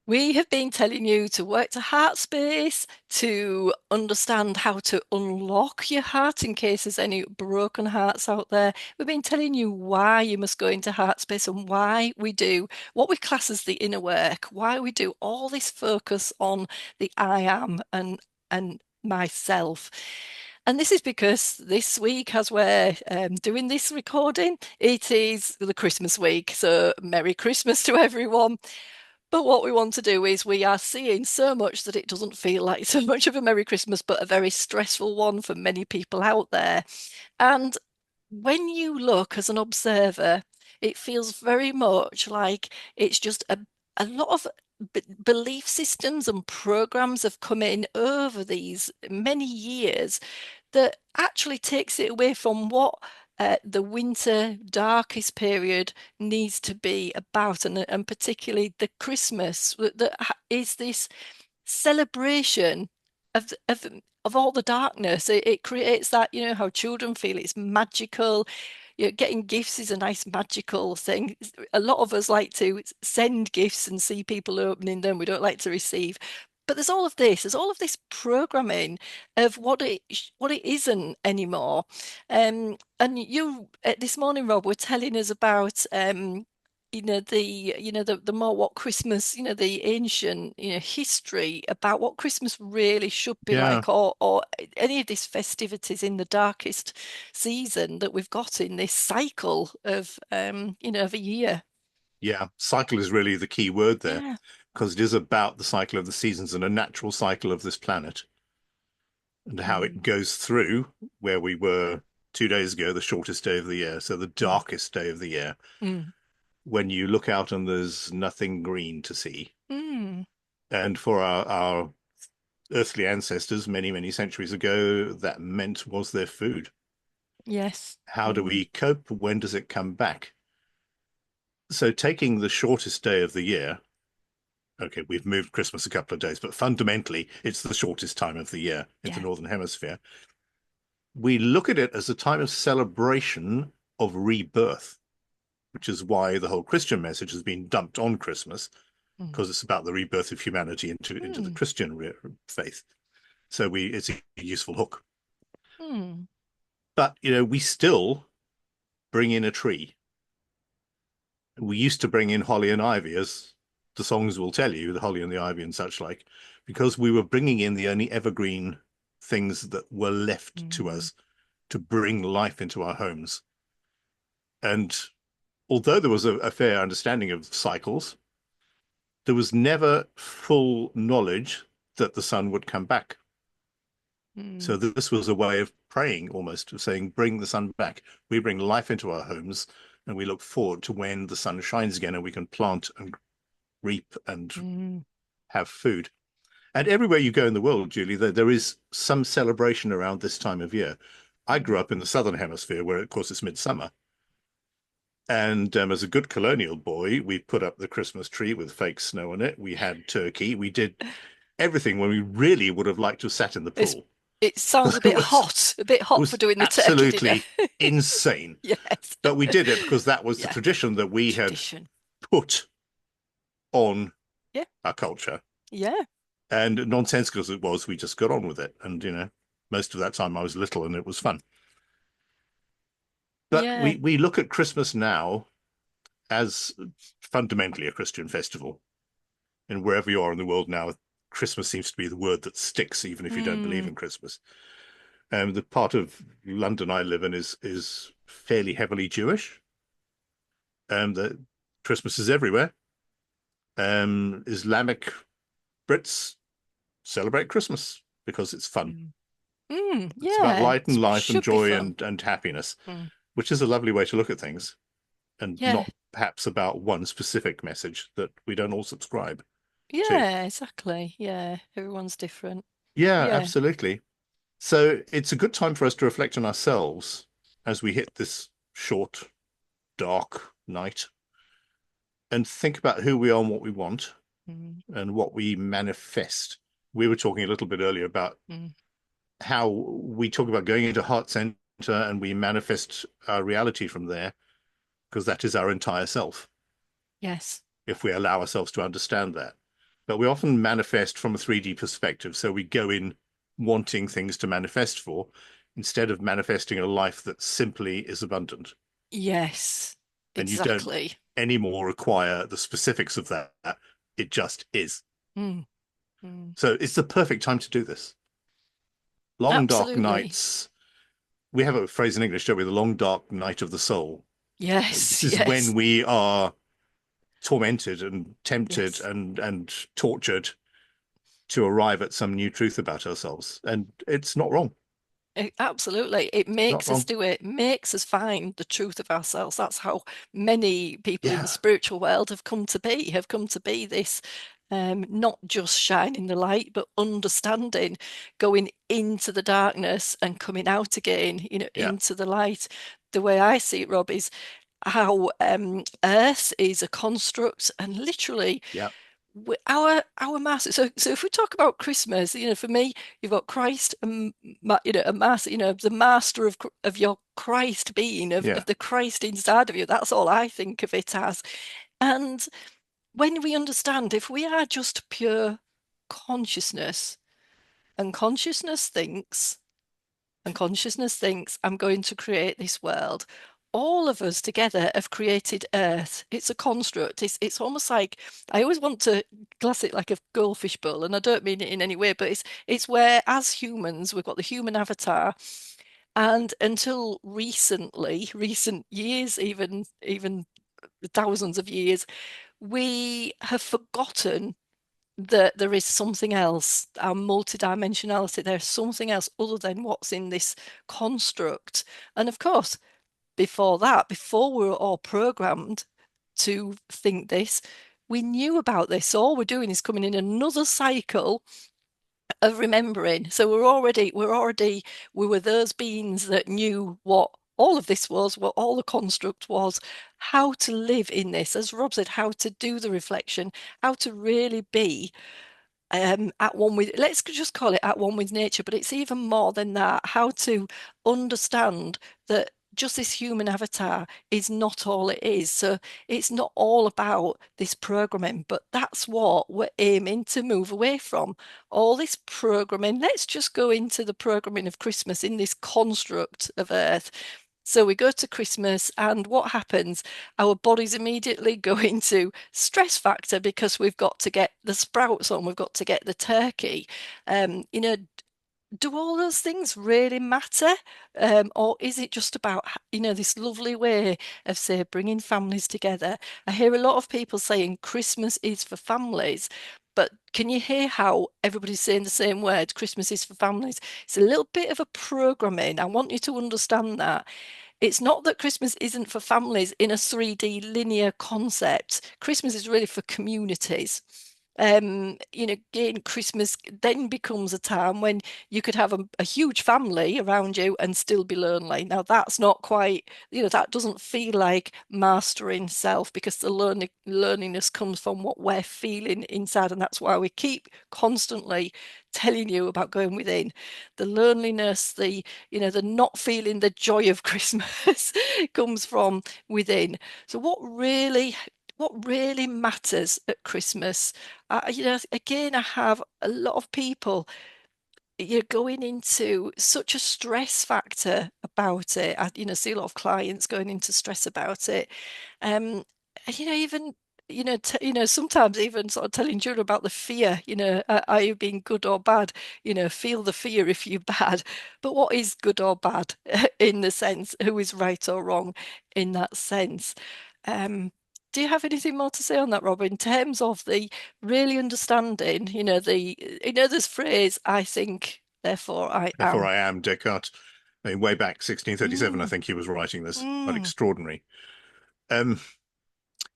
We have been telling you to work to heart space, to understand how to unlock your heart in case there's any broken hearts out there. We've been telling you why you must go into heart space and why we do what we class as the inner work, why we do all this focus on the I am and myself. And this is because this week, as we're doing this recording, it is the Christmas week. So, Merry Christmas to everyone. But what we want to do is we are seeing so much that it doesn't feel like so much of a Merry Christmas, but a very stressful one for many people out there. And when you look as an observer, it feels very much like it's just a lot of belief systems and programs have come in over these many years that actually takes it away from what the winter darkest period needs to be about, and particularly the Christmas that is this celebration of all the darkness. It creates that, how children feel it's magical. Getting gifts is a nice magical thing. A lot of us like to send gifts and see people opening them. We don't like to receive. But there's all of this programming of what it isn't anymore. And you this morning, Rob, were telling us about the more what Christmas, the ancient, history about what Christmas really should be Yeah, like, or any of these festivities in the darkest season that we've got in this cycle of a year. yeah. Cycle is really the key word there Yeah. because it is about the cycle of the seasons and a natural cycle of this planet and how it Mm, goes through where we were 2 days ago, the shortest day of the year, so the mm, darkest day of the year, mm, when you look out and there's nothing green to see. mm. And for our earthly ancestors many, many centuries ago, that meant was their food. Yes. How do Mm, we cope? When does it come back? So taking the shortest day of the year, okay, we've moved Christmas a couple of days, but fundamentally, it's the shortest time of the year in the yeah. Northern Hemisphere. We look at it as a time of celebration of rebirth, which is why the whole Christian message has been dumped on Christmas, Mm, because it's about the rebirth of humanity into the mm, Christian faith. So it's a useful hook. mm. But, we still bring in a tree. We used to bring in holly and ivy, as the songs will tell you, the holly and the ivy and such like, because we were bringing in the only evergreen things that were left to Mm, us to bring life into our homes. And although there was a fair understanding of cycles, there was never full knowledge that the sun would come back. So mm, this was a way of praying, almost of saying, bring the sun back. We bring life into our homes and we look forward to when the sun shines again and we can plant and reap and mm. have food. And everywhere you go in the world, Julie, there is some celebration around this time of year. I grew up in the southern hemisphere where, of course, it's midsummer. And as a good colonial boy, we put up the Christmas tree with fake snow on it. We had turkey. We did everything when we really would have liked to have sat in the It's pool. it sounds It a bit hot for was doing the turkey dinner. absolutely insane. Yes. But we did it because that was the Yeah. tradition that we had Tradition. put on Yeah. our culture. Yeah. And nonsensical as it was, we just got on with it. And, most of that time I was little and it was fun. But Yeah. we look at Christmas now as fundamentally a Christian festival. And wherever you are in the world now, Christmas seems to be the word that sticks, even if you don't believe Mm. in Christmas. The part of London I live in is fairly heavily Jewish. The Christmas is everywhere. Islamic Brits celebrate Christmas because it's fun. Mm. Mm. It's about Yeah. light and life and Should be joy fun. and happiness, Mm. which is a lovely way to look at things, and Yeah. not perhaps about one specific message that we don't all subscribe to. Yeah, exactly. Yeah. Everyone's different. Yeah, Yeah. absolutely. So it's a good time for us to reflect on ourselves as we hit this short, dark night and think about who we are and what we want Mm. and what we manifest. We were talking a little bit earlier about Mm. how we talk about going into heart center and we manifest our reality from there because that is our entire self Yes. if we allow ourselves to understand that. but we often manifest from a 3D perspective. So we go in wanting things to manifest for instead of manifesting a life that simply is abundant. Yes, And you don't exactly. anymore require the specifics of that. It just is. Mm, mm. So it's the perfect time to do this. Long dark Absolutely. nights. We have a phrase in English, don't we? The long dark night of the soul. This Yes, is when yes, we are tormented and tempted yes. and tortured to arrive at some new truth about ourselves. And it's not wrong. Absolutely. It It's not makes us wrong. do it, makes us find the truth of ourselves. That's how many people in the Yeah. spiritual world have come to be this, not just shining the light, but understanding, going into the darkness and coming out again, Yeah. into the light. The way I see it, Rob, is how Earth is a construct, and literally Yeah. our mass. So if we talk about Christmas, for me, you've got Christ and a mass, the master of your Christ being, of Yeah. the Christ inside of you. That's all I think of it as. And when we understand, if we are just pure consciousness, and consciousness thinks, I'm going to create this world. All of us together have created Earth. It's a construct. It's almost like, I always want to glass it like a goldfish bowl, and I don't mean it in any way, but it's where, as humans, we've got the human avatar, and until recently, recent years, even thousands of years, we have forgotten that there is something else, our multidimensionality, there's something else other than what's in this construct. And of course, before that, before we were all programmed to think this, we knew about this. So all we're doing is coming in another cycle of remembering. So we were those beings that knew what all of this was, what all the construct was, how to live in this, as Rob said, how to do the reflection, how to really be at one with, let's just call it at one with nature, but it's even more than that. How to understand that just this human avatar is not all it is. So it's not all about this programming, but that's what we're aiming to move away from. All this programming, let's just go into the programming of Christmas in this construct of Earth. So we go to Christmas, and what happens? Our bodies immediately go into stress factor because we've got to get the sprouts on, we've got to get the turkey. Do all those things really matter? Or is it just about, this lovely way of, say, bringing families together? I hear a lot of people saying Christmas is for families, but can you hear how everybody's saying the same word? Christmas is for families. It's a little bit of a programming. I want you to understand that. It's not that Christmas isn't for families in a 3D linear concept. Christmas is really for communities. Again, Christmas then becomes a time when you could have a huge family around you and still be lonely. Now, that's not quite, that doesn't feel like mastering self, because the loneliness comes from what we're feeling inside. And that's why we keep constantly telling you about going within. The loneliness, the not feeling the joy of Christmas comes from within. So what really matters at Christmas? Again, I have a lot of people, you're going into such a stress factor about it. I, see a lot of clients going into stress about it. Um, even sometimes even sort of telling children about the fear. Are you being good or bad? Feel the fear if you're bad. But what is good or bad in the sense? Who is right or wrong in that sense? Um, do you have anything more to say on that, Rob, in terms of the really understanding, this phrase, I think, therefore I Therefore am. I am Descartes. I mean, way back 1637, I Mm, think he was writing this. Quite mm, extraordinary. Um,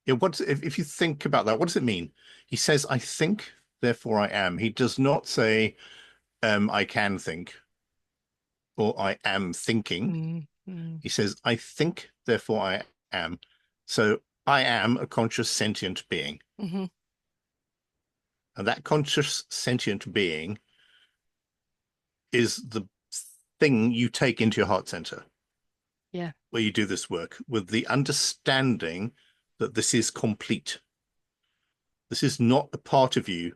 yeah, if you think about that, what does it mean? He says, I think, therefore I am. He does not say, I can think or I am thinking. mm, mm, He says, I think, therefore I am. So I am a conscious sentient being. hmm And that conscious sentient being is the thing you take into your heart center yeah, where you do this work with the understanding that this is complete. This is not a part of you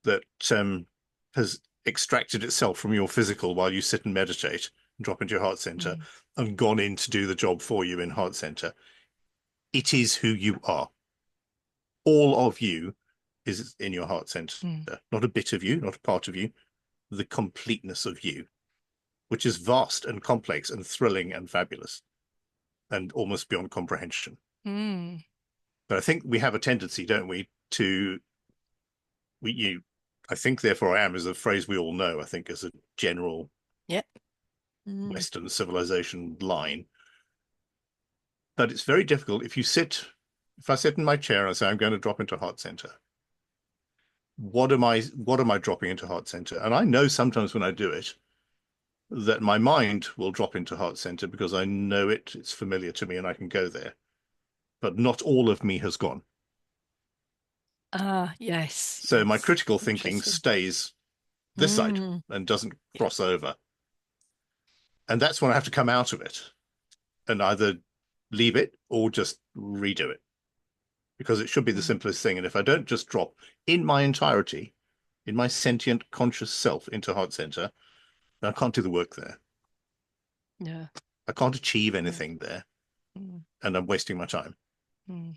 that has extracted itself from your physical while you sit and meditate and drop into your heart center Mm, and gone in to do the job for you in heart center. It is who you are. All of you is in your heart center, mm, not a bit of you, not a part of you, the completeness of you, which is vast and complex and thrilling and fabulous and almost beyond comprehension. mm. But I think we have a tendency, don't we, to we you I think therefore I am is a phrase we all know, I think, as a general Yep. Mm, Western civilization line. But it's very difficult if I sit in my chair and say I'm going to drop into heart center. What am I dropping into heart center? And I know sometimes when I do it that my mind will drop into heart center because I know it's familiar to me and I can go there. But not all of me has gone. ah, yes, So my yes. critical thinking Interesting. stays this side Mm, and doesn't yeah. cross over. And that's when I have to come out of it and either leave it or just redo it because it should be the Mm, simplest thing. And if I don't just drop in my entirety, in my sentient conscious self into heart center, then I can't do the work there. yeah. I can't achieve Yeah. anything there Mm, and I'm wasting my time. mm,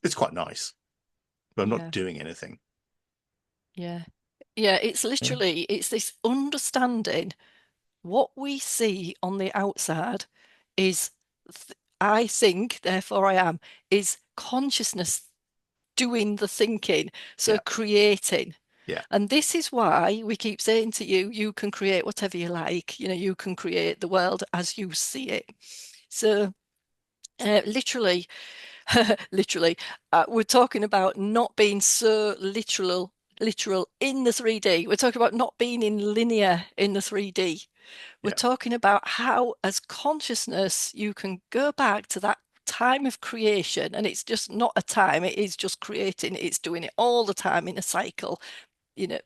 It's quite nice, but I'm not yeah. doing anything. Yeah. Yeah. Yeah. It's this understanding what we see on the outside is, I think, therefore I am, is consciousness doing the thinking, so Yeah. creating. Yeah. And this is why we keep saying to you, you can create whatever you like. You can create the world as you see it. So, literally, literally, we're talking about not being so literal in the 3D. We're talking about not being in linear in the 3D. We're Yeah. talking about how, as consciousness, you can go back to that time of creation, and it's just not a time, it is just creating, it's doing it all the time in a cycle, you know,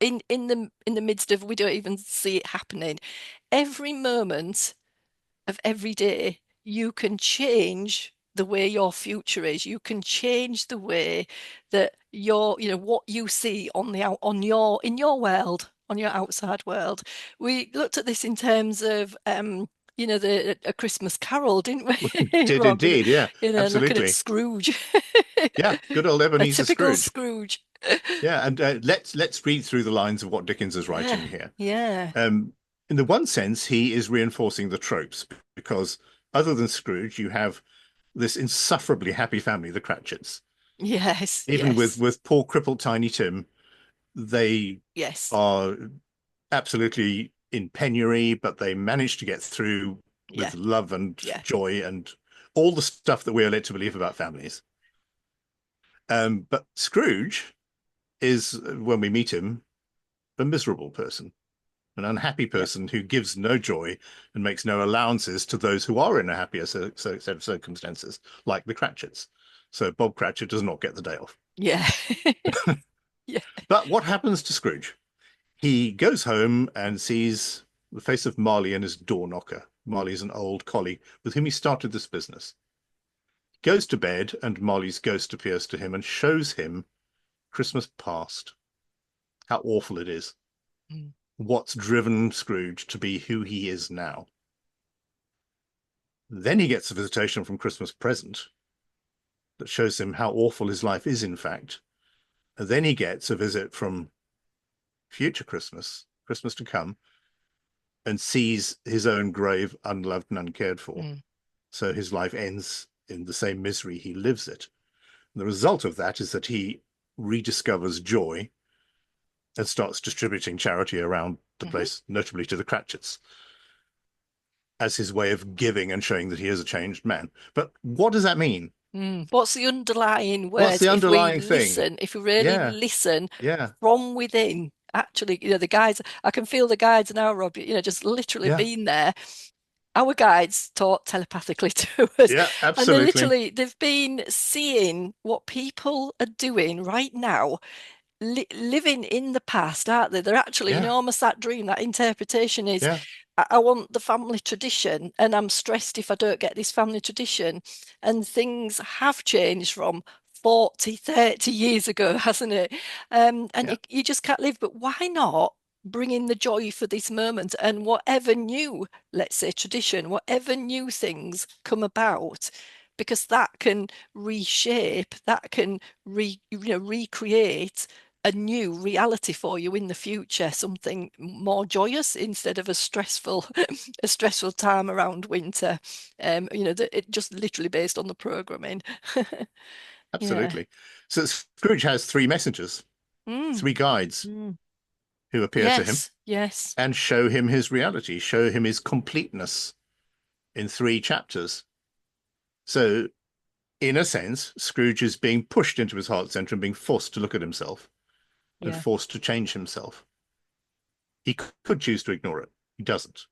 in the midst of we don't even see it happening. Every moment of every day, you can change the way your future is. You can change the way that what you see on the out on your in your world, on your outside world. We looked at this in terms of the A Christmas Carol, didn't we, Did Rob? indeed. Yeah. Looking at Absolutely. Scrooge, Yeah. Good old a Ebenezer typical Scrooge. Scrooge. Yeah. And let's read through the lines of what Dickens is Yeah, writing here. yeah, Um, in the one sense, he is reinforcing the tropes because other than Scrooge, you have this insufferably happy family, the Cratchits. yes, Even with yes, with poor crippled Tiny Tim, they yes, are absolutely in penury, but they manage to get through yeah, with love and yeah, joy and all the stuff that we are led to believe about families. But Scrooge is, when we meet him, a miserable person, an unhappy yeah, person who gives no joy and makes no allowances to those who are in a happier set of circumstances, like the Cratchits. So Bob Cratchit does not get the day off. yeah, yeah, But what happens to Scrooge? He goes home and sees the face of Marley and his door knocker. Marley's an old colleague with whom he started this business. He goes to bed, and Marley's ghost appears to him and shows him Christmas past, how awful it is, mm, what's driven Scrooge to be who he is now. Then he gets a visitation from Christmas present that shows him how awful his life is, in fact. And then he gets a visit from future Christmas, Christmas to come, and sees his own grave unloved and uncared for. mm, So his life ends in the same misery he lives it. And the result of that is that he rediscovers joy and starts distributing charity around the mhm, place, notably to the Cratchits, as his way of giving and showing that he is a changed man. But what does that mean? mm. What's the underlying What's words? the underlying thing? If we really Yeah, listen yeah, from within, actually, the guides, I can feel the guides now, Rob, just literally yeah, being there. Our guides talk telepathically to us, yeah, and absolutely. they've been seeing what people are doing right now, living in the past, aren't they? They're actually, Yeah, almost that dream, that interpretation is, yeah, I want the family tradition, and I'm stressed if I don't get this family tradition. And things have changed from 40, 30 years ago, hasn't it? And Yeah, you just can't live. But why not bring in the joy for this moment and whatever new, let's say, tradition, whatever new things come about, because that can reshape, that can recreate a new reality for you in the future, something more joyous instead of a stressful, a stressful time around winter. It just literally based on the programming. Yeah. absolutely. So Scrooge has three messengers, Mm, three guides mm. who appear to him Yes, yes. and show him his reality, show him his completeness in three chapters. So, in a sense, Scrooge is being pushed into his heart center and being forced to look at himself and Yeah. forced to change himself. He could choose to ignore it. He doesn't.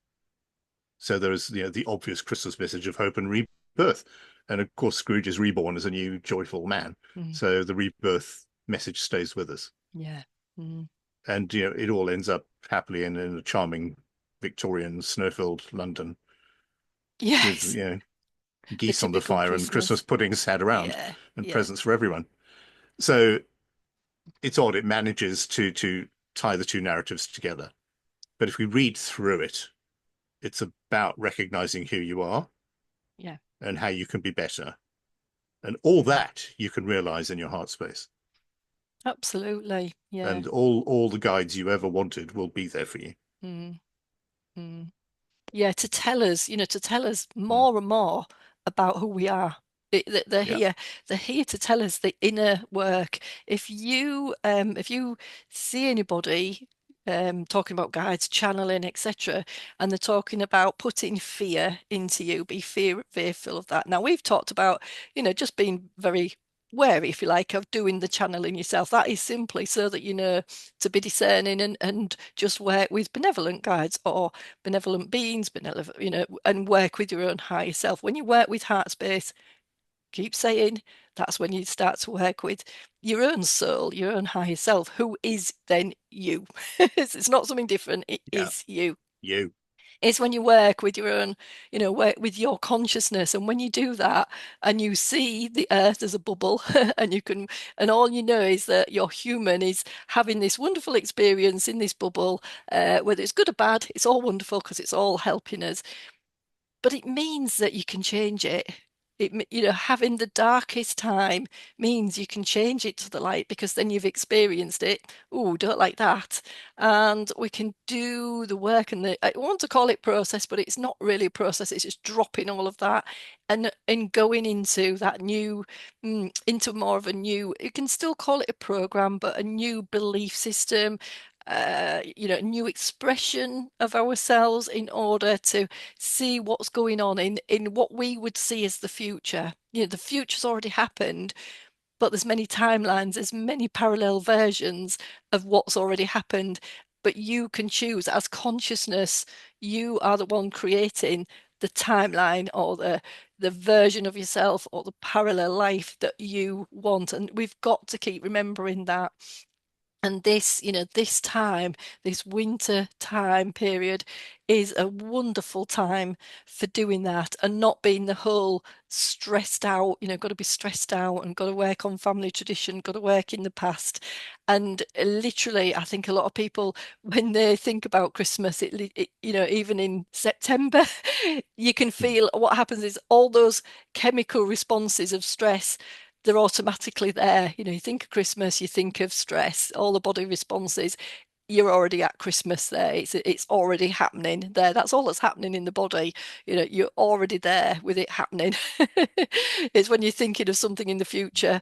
So there is, the obvious Christmas message of hope and rebirth. And of course, Scrooge is reborn as a new joyful man. Mm, So the rebirth message stays with us. yeah. Mm. And, it all ends up happily in a charming Victorian snow-filled London with, Yes. The geese on the typical fire and Christmas Christmas. puddings had around Yeah. and Yeah. presents for everyone. So it's odd. It manages to tie the two narratives together. But if we read through it, it's about recognizing who you are Yeah. and how you can be better. And all Mm. that you can realize in your heart space. Absolutely. Yeah. And all the guides you ever wanted will be there for you. Mm. Mm. Yeah, to tell us Mm. more and more about who we are. They're Yeah. here. They're here to tell us the inner work. If you see anybody talking about guides, channeling, etc., and they're talking about putting fear into you, be fearful of that. Now we've talked about, just being very wary, if you like, of doing the channeling yourself. That is simply so that you know to be discerning and just work with benevolent guides or benevolent beings, benevolent, and work with your own higher self. When you work with heart space, keep saying that's when you start to work with your own soul, your own higher self, who is then you. It's not something different, it Yeah. is you. You. It's when you work with your own, work with your consciousness. And when you do that and you see the earth as a bubble and and all you know is that your human is having this wonderful experience in this bubble, whether it's good or bad, it's all wonderful because it's all helping us, but it means that you can change it. Having the darkest time means you can change it to the light because then you've experienced it. Oh, don't like that. And we can do the work I want to call it process, but it's not really a process. It's just dropping all of that and going into that new, into more of a new, you can still call it a program, but a new belief system, a new expression of ourselves in order to see what's going on in what we would see as the future. The future's already happened, but there's many timelines, there's many parallel versions of what's already happened. But you can choose as consciousness, you are the one creating the timeline or the version of yourself or the parallel life that you want. And we've got to keep remembering that. And this time, this winter time period is a wonderful time for doing that and not being the whole stressed out, got to be stressed out and got to work on family tradition, got to work in the past. And literally, I think a lot of people, when they think about Christmas, even in September, you can feel what happens is all those chemical responses of stress, they're automatically there. You think of Christmas, you think of stress, all the body responses. You're already at Christmas there. It's already happening there. That's all that's happening in the body. You're already there with it happening. It's when you're thinking of something in the future,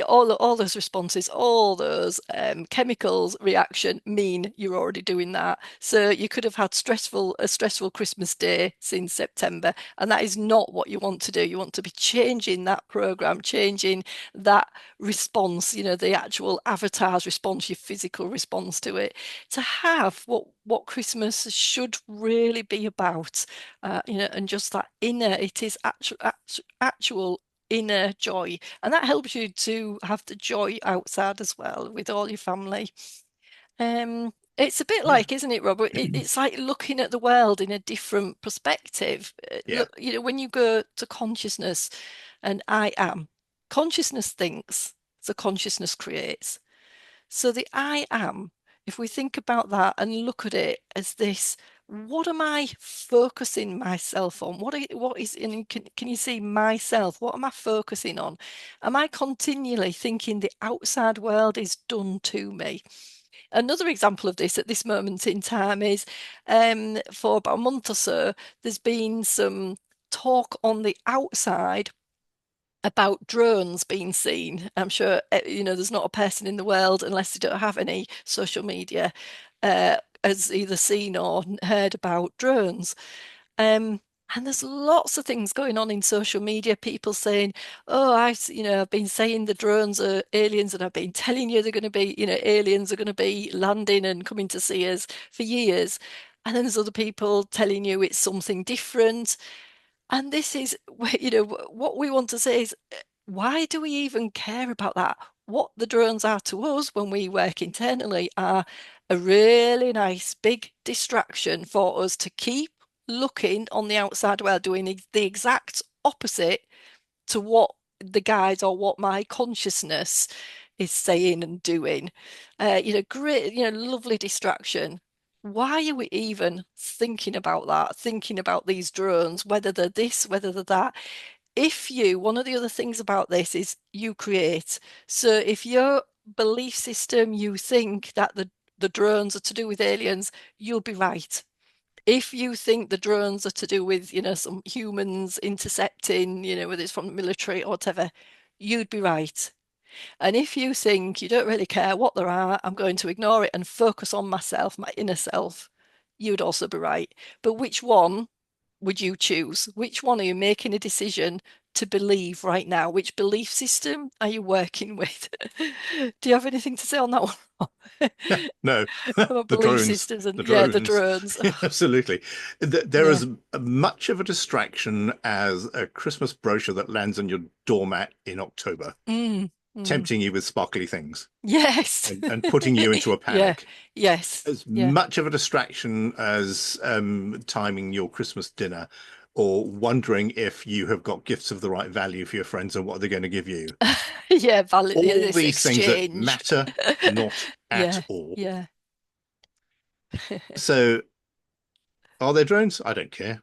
all those responses, all those chemicals reaction mean you're already doing that. So you could have had a stressful Christmas day since September, and that is not what you want to do. You want to be changing that program, changing that response, the actual avatar's response, your physical response to it, to have what Christmas should really be about, and just that inner, it is actual inner joy. And that helps you to have the joy outside as well with all your family. It's a bit Yeah. like, isn't it, Robert? It's like looking at the world in a different perspective. Yeah. Look, when you go to consciousness and I am. Consciousness thinks, so consciousness creates. So the I am, if we think about that and look at it as this, what am I focusing myself on? What is, and can you see myself? What am I focusing on? Am I continually thinking the outside world is done to me? Another example of this at this moment in time is for about a month or so, there's been some talk on the outside about drones being seen. I'm sure, there's not a person in the world, unless they don't have any social media, has either seen or heard about drones. Um, and there's lots of things going on in social media. People saying, "Oh, I've been saying the drones are aliens, and I've been telling you they're going to be, aliens are going to be landing and coming to see us for years." And then there's other people telling you it's something different. And this is, what we want to say is, why do we even care about that? What the drones are to us when we work internally are a really nice big distraction for us to keep looking on the outside world, doing the exact opposite to what the guide or what my consciousness is saying and doing. Great, lovely distraction. Why are we even thinking about that, thinking about these drones, whether they're this, whether they're that? One of the other things about this is you create. So if your belief system, you think that the drones are to do with aliens, you'll be right. If you think the drones are to do with, some humans intercepting, whether it's from the military or whatever, you'd be right. And if you think you don't really care what there are, I'm going to ignore it and focus on myself, my inner self, you'd also be right. But which one would you choose? Which one are you making a decision to believe right now? Which belief system are you working with? Do you have anything to say on that one? No, About the belief drones, systems and the yeah, the drones. drones. Absolutely. There Yeah. is much of a distraction as a Christmas brochure that lands on your doormat in October, Mm, mm. tempting you with sparkly things Yes. and putting you into a Yeah. panic. Yes. As Yeah. much of a distraction as timing your Christmas dinner or wondering if you have got gifts of the right value for your friends and what they're going to give you. Yeah, valid. Yeah, All this these things that exchange. matter not at Yeah. all. Yeah. So, are there drones? I don't care.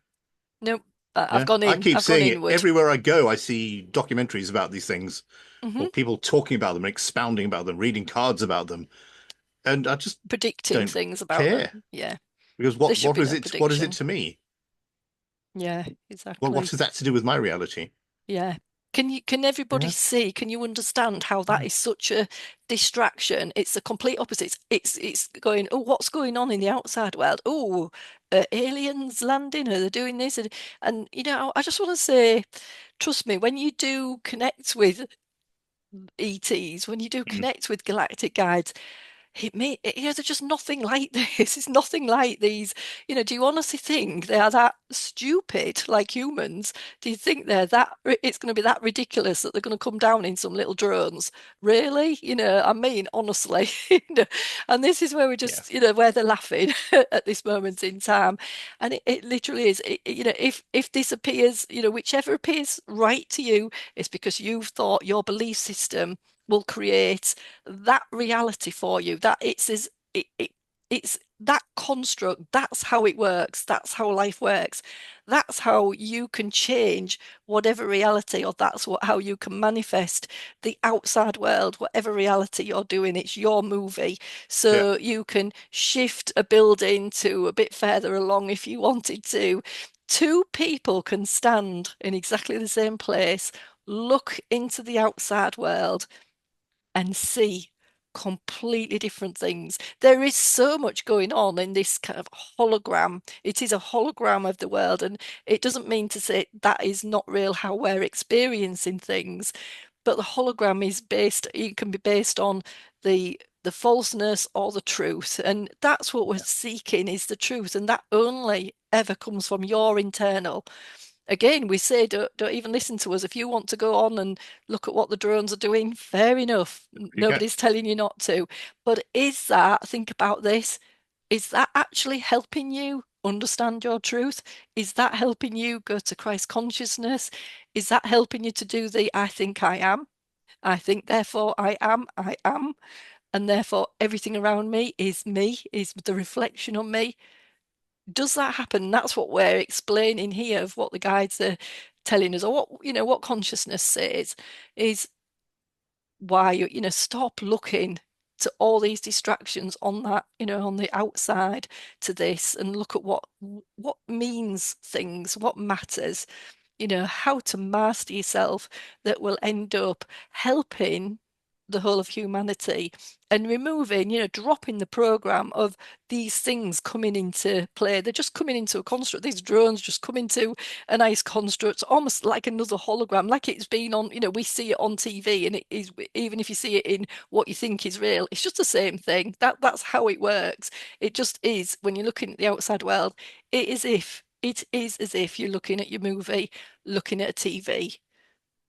Nope. I've Yeah, gone I in. keep I've gone seeing it inward. everywhere I go. I see documentaries about these things or Hmm. people talking about them, expounding about them, reading cards about them, and I just Predicting don't things about care them. Yeah. because There what should what be is no it? What is it prediction. to me? Yeah, What exactly. has that to do with my reality? Yeah. Can everybody Yeah, see, can you understand how that is such a distraction? It's the complete opposite. It's going, oh, what's going on in the outside world? Oh, aliens landing, are they doing this? And I just want to say, trust me, when you do connect with ETs, when you do mm, connect with galactic guides, they're just nothing like this. It's nothing like these. Do you honestly think they are that stupid like humans? Do you think it's going to be that ridiculous that they're going to come down in some little drones? Really? I mean, honestly, and this is where we yeah, just, where they're laughing at this moment in time. And it literally is, if this appears, whichever appears right to you, it's because you've thought your belief system will create that reality for you. That it's that construct. That's how it works. That's how life works. That's how you can change whatever reality, or how you can manifest the outside world, whatever reality you're doing. It's your movie. yeah, So you can shift a building to a bit further along if you wanted to. Two people can stand in exactly the same place, look into the outside world and see completely different things. There is so much going on in this kind of hologram. It is a hologram of the world, and it doesn't mean to say that is not real how we're experiencing things, but the hologram is based, it can be based on the falseness or the truth. And that's what we're seeking, is the truth. And that only ever comes from your internal. Again, we say don't even listen to us. If you want to go on and look at what the drones are doing, fair enough. you can. Nobody's telling you not to. But think about this, is that actually helping you understand your truth? Is that helping you go to Christ consciousness? Is that helping you to do the I think I am? I think, therefore I am, and therefore everything around me, is the reflection on me. Does that happen? That's what we're explaining here of what the guides are telling us, or what, what consciousness says is why stop looking to all these distractions on that, on the outside to this, and look at what means things, what matters, how to master yourself that will end up helping the whole of humanity, and removing, dropping the program of these things coming into play. They're just coming into a construct. These drones just come into a nice construct, almost like another hologram, like it's been on, we see it on TV, and it is, even if you see it in what you think is real, it's just the same thing. That's how it works. It just is. When you're looking at the outside world, it is as if you're looking at your movie, looking at a TV,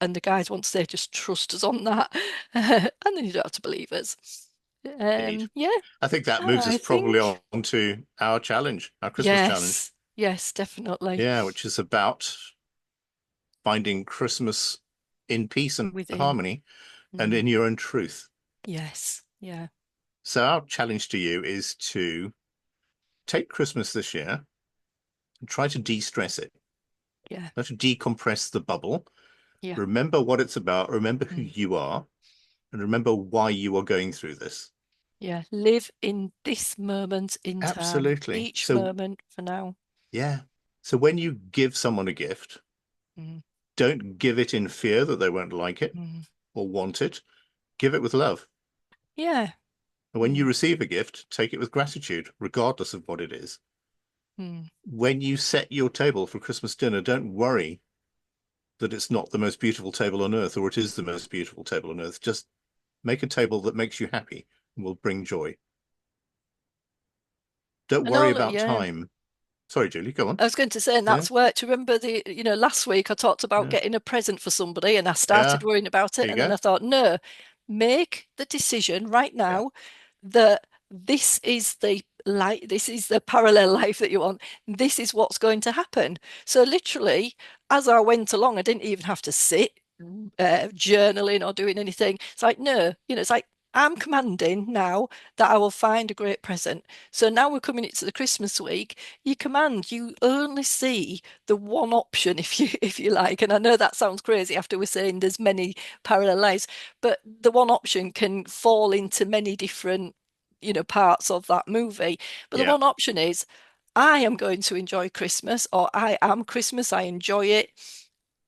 and the guys want to say, just trust us on that. And then you don't have to believe us. Indeed. Yeah, I think that moves I us probably think. on to our challenge, our Christmas challenge. Yes, yes, definitely. Yeah, which is about finding Christmas in peace and Within. harmony and Mm, in your own truth. yes, yeah, So our challenge to you is to take Christmas this year and try to de-stress it, yeah, try to decompress the bubble. yeah, Remember what it's about, remember who mm, you are, and remember why you are going through this. yeah. Live in this moment in time, Absolutely. each So, moment for now. yeah. So when you give someone a gift, Mm, don't give it in fear that they won't like it mm. or want it. Give it with love. Yeah. And when you Mm, receive a gift, take it with gratitude, regardless of what it is. mm. When you set your table for Christmas dinner, don't worry that it's not the most beautiful table on earth or it is the most beautiful table on earth. Just make a table that makes you happy and will bring joy. Don't And worry all, about yeah. time. Sorry, Julie, go on. I was going to say, and Yeah, that's where, to remember last week I talked about yeah, getting a present for somebody, and I yeah. started worrying about it. There you And then go. I thought, no, make the decision right Yeah. now that this is the parallel life that you want. This is what's going to happen. So literally, as I went along, I didn't even have to sit journaling or doing anything. It's like, no, it's like I'm commanding now that I will find a great present. So now we're coming into the Christmas week. You only see the one option, if you like. And I know that sounds crazy after we're saying there's many parallel lives, but the one option can fall into many different, parts of that movie. But the Yeah. one option is, I am going to enjoy Christmas, or I am Christmas, I enjoy it.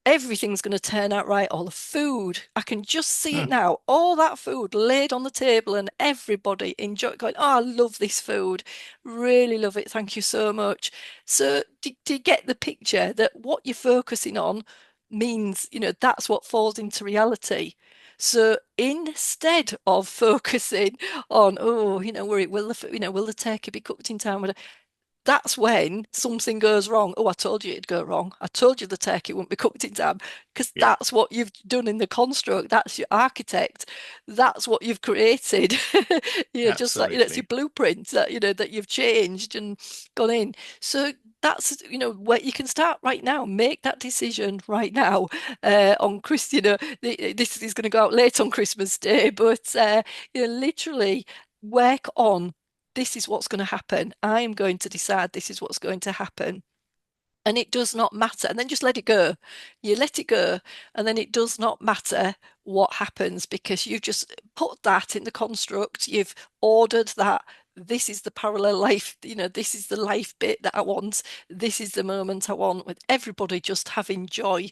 Everything's going to turn out right. All the food, I can just see it Hmm. now. All that food laid on the table, and everybody enjoy going, oh, I love this food. Really love it. Thank you so much. So, do you get the picture that what you're focusing on means, that's what falls into reality? So instead of focusing on, oh, will the turkey be cooked in time? That's when something goes wrong. Oh, I told you it'd go wrong. I told you the turkey wouldn't be cooked in time, because Yeah. that's what you've done in the construct. That's your architect. That's what you've created. Just like, it's your Absolutely. blueprint that, that you've changed and gone in. So that's, where you can start right now. Make that decision right now. On Chris, this is going to go out late on Christmas Day, but literally work on, this is what's going to happen. I am going to decide this is what's going to happen. And it does not matter. And then just let it go. You let it go. And then it does not matter what happens, because you've just put that in the construct. You've ordered that. This is the parallel life. This is the life bit that I want. This is the moment I want, with everybody just having joy.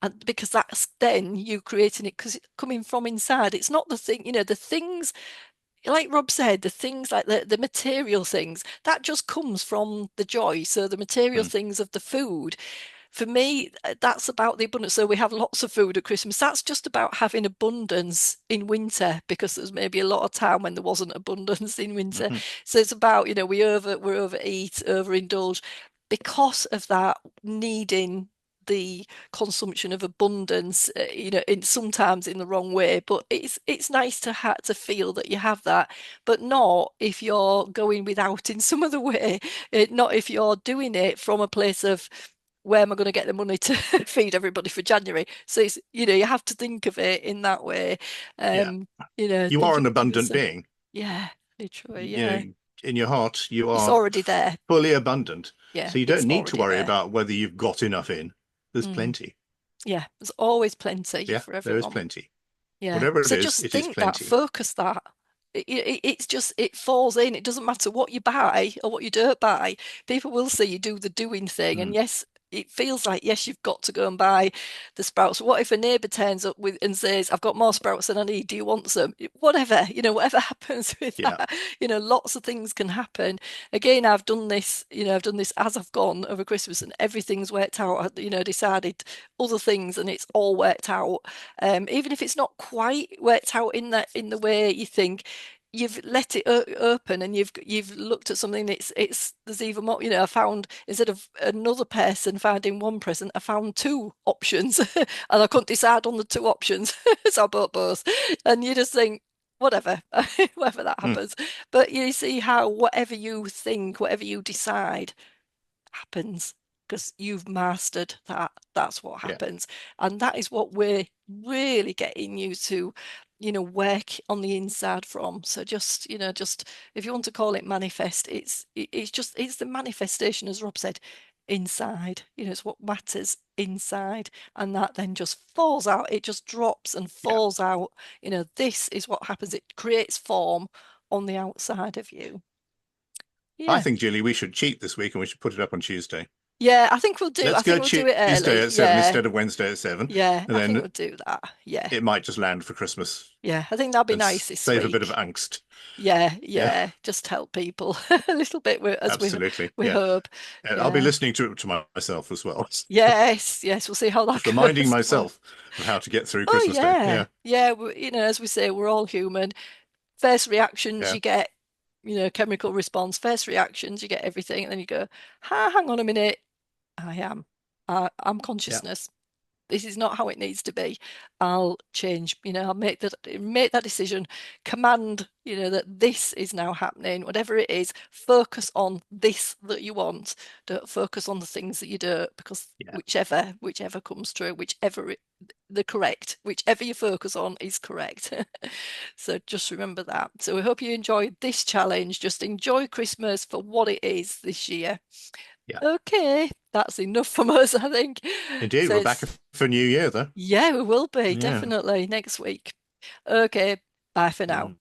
And because that's then you creating it, because it's coming from inside. It's not the thing, the things, like Rob said, the things like the material things, that just comes from the joy. So the material Hmm. things of the food, for me, that's about the abundance. So we have lots of food at Christmas. That's just about having abundance in winter, because there's maybe a lot of time when there wasn't abundance in winter. Hmm. So it's about, we overeat, overindulge because of that needing the consumption of abundance, in sometimes in the wrong way. But it's nice to have to feel that you have that, but not if you're going without in some other way. Not if you're doing it from a place of where am I going to get the money to feed everybody for January? So it's, you have to think of it in that way. Yeah. Um, You are think an of abundant yourself. being. Yeah, literally, You yeah. know, in your heart, you It's are already there. fully abundant. Yeah, So you it's don't need to already worry there. about whether you've got enough in. There's Mm. plenty. Yeah, there's always plenty Yeah, for there is everyone. plenty. Yeah. Whatever So just it is think that, plenty. focus that. It's just, it falls in. It doesn't matter what you buy or what you don't buy. People will say you do the doing thing. And Mm, yes, it feels like, yes, you've got to go and buy the sprouts. What if a neighbour turns up with and says, I've got more sprouts than I need. Do you want some? Whatever, whatever happens with yeah, that, lots of things can happen. Again, I've done this, I've done this as I've gone over Christmas and everything's worked out. Decided other things and it's all worked out. Even if it's not quite worked out in the way you think, you've let it open and you've looked at something. It's there's even more. I found instead of another person finding one present, I found two options, and I couldn't decide on the two options, so I bought both. And you just think, whatever, whatever that mm, happens. But you see how whatever you think, whatever you decide happens because you've mastered that. That's what yeah, happens. And that is what we're really getting you to, work on the inside from. So just, just if you want to call it manifest, it's the manifestation, as Rob said, inside. It's what matters inside. And that then just falls out. It just drops and yeah. falls out. This is what happens. It creates form on the outside of you. I Yeah. think, Julie, we should cheat this week and we should put it up on Tuesday. Yeah, I think we'll do. I Let's think go we'll do it Tuesday early. at 7 Yeah, instead of Wednesday at 7. yeah. And I think then we'll do that. Yeah, it might just land for Christmas yeah. I think that'll be and nice this save a bit of week. angst. Yeah, Yeah, yeah. Just help people a little bit as absolutely. we Yeah. hope. And I'll be Yeah. listening to it to myself as well. Yes, yes. We'll see how that Just reminding goes tomorrow. myself of how to get through Oh Christmas Day. yeah, Yeah, yeah. As we say, we're all human. First reactions, yeah, you get, chemical response. First reactions, you get everything, and then you go, hang on a minute. I am. I'm yeah, consciousness. This is not how it needs to be. I'll change, I'll make that decision, command, that this is now happening, whatever it is, focus on this that you want. Don't focus on the things that you don't, because yeah. whichever comes true, whichever you focus on is correct. So just remember that. So we hope you enjoyed this challenge. Just enjoy Christmas for what it is this year. Yeah. Okay, that's enough from us, I think. Indeed, So we're back it's for New Year, though. yeah, we will be Yeah. definitely next week. Okay, bye for now. Mm.